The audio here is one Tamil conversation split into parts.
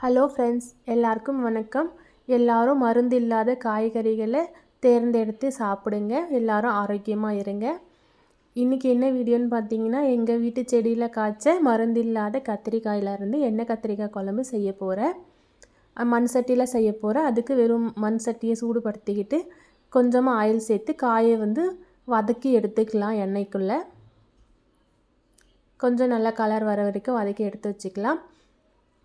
ஹலோ ஃப்ரெண்ட்ஸ், எல்லாருக்கும் வணக்கம். எல்லாரும் மருந்து இல்லாத காய்கறிகளை தேர்ந்தெடுத்து சாப்பிடுங்க. எல்லாரும் ஆரோக்கியமாக இருங்க. இன்றைக்கி என்ன வீடியோன்னு பார்த்தீங்கன்னா, எங்கள் வீட்டு செடியில் காய்ச்ச மருந்து இல்லாத கத்திரிக்காயிலேருந்து எண்ணெய் கத்திரிக்காய் குழம்பு செய்ய போகிறேன். மண் சட்டியில் செய்ய போகிறேன். அதுக்கு வெறும் மண் சட்டியை சூடுபடுத்திக்கிட்டு கொஞ்சமாக ஆயில் சேர்த்து காயை வதக்கி எடுத்துக்கலாம். எண்ணெய்க்குள்ளே கொஞ்சம் நல்லா கலர் வர வரைக்கும் வதக்கி எடுத்து வச்சுக்கலாம்.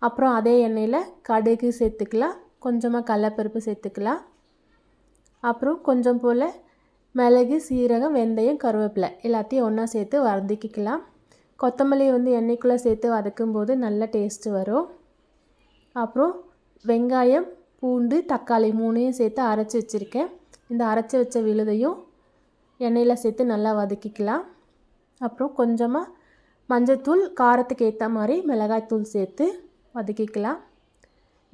அப்புறம் அதே எண்ணெயில் கடுகு சேர்த்துக்கலாம், கொஞ்சமாக கடலைப்பருப்பு சேர்த்துக்கலாம். அப்புறம் கொஞ்சம் போல் மிளகு, சீரகம், வெந்தயம், கருவேப்பிலை எல்லாத்தையும் ஒன்றா சேர்த்து வதக்கிக்கலாம். கொத்தமல்லி எண்ணெய்க்குள்ளே சேர்த்து வதக்கும்போது நல்ல டேஸ்ட்டு வரும். அப்புறம் வெங்காயம், பூண்டு, தக்காளி 3ஐயும் சேர்த்து அரைச்சி வச்சுருக்கேன். இந்த அரைச்சி வச்ச விழுதையும் எண்ணெயில் சேர்த்து நல்லா வதக்கிக்கலாம். அப்புறம் கொஞ்சமாக மஞ்சள்தூள், காரத்துக்கு ஏற்ற மாதிரி மிளகாய்த்தூள் சேர்த்து வதக்கிக்கலாம்.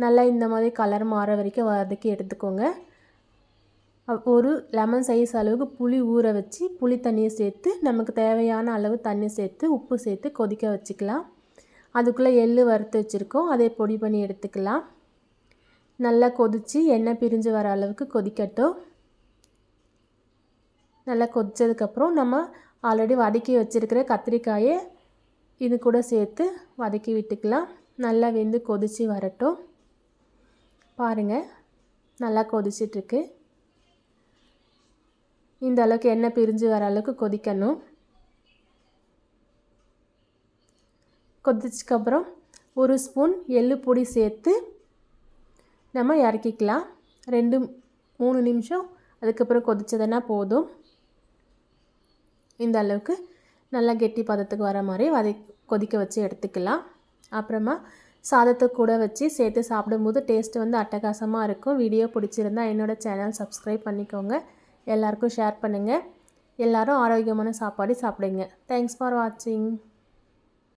நல்லா இந்த மாதிரி கலர் மாற வரைக்கும் வதக்கி எடுத்துக்கோங்க. ஒரு லெமன் சைஸ் அளவுக்கு புளி ஊற வச்சு புளி தண்ணியை சேர்த்து நமக்கு தேவையான அளவு தண்ணி சேர்த்து உப்பு சேர்த்து கொதிக்க வச்சுக்கலாம். அதுக்குள்ளே எள்ளு வறுத்து வச்சுருக்கோம், அதை பொடி பண்ணி எடுத்துக்கலாம். நல்லா கொதித்து எண்ணெய் பிரிஞ்சு வர அளவுக்கு கொதிக்கட்டும். நல்லா கொதித்ததுக்கப்புறம் நம்ம ஆல்ரெடி வதக்கி வச்சுருக்கிற கத்திரிக்காயை இது கூட சேர்த்து வதக்கி விட்டுக்கலாம். நல்லா வெந்து கொதித்து வரட்டும். பாருங்கள், நல்லா கொதிச்சிட்ருக்கு. இந்த அளவுக்கு எண்ணெய் பிரிஞ்சு வர அளவுக்கு கொதிக்கணும். கொதிச்சதுக்கப்புறம் ஒரு ஸ்பூன் எள்ளு பொடி சேர்த்து நம்ம இறக்கிக்கலாம். 2-3 நிமிஷம் அதுக்கப்புறம் கொதிச்சதுன்னா போதும். இந்த அளவுக்கு நல்லா கெட்டி பதத்துக்கு வர மாதிரி கொதிக்க வச்சு எடுத்துக்கலாம். அப்புறமா சாதத்தை கூட வச்சு சேர்த்து சாப்பிடும்போது டேஸ்ட்டு அட்டகாசமாக இருக்கும். வீடியோ பிடிச்சிருந்தா என்னோடய சேனல் சப்ஸ்கிரைப் பண்ணிக்கோங்க. எல்லாருக்கும் ஷேர் பண்ணுங்கள். எல்லோரும் ஆரோக்கியமான சாப்பாடு சாப்பிடுங்க. தேங்க்ஸ் ஃபார் வாட்சிங்.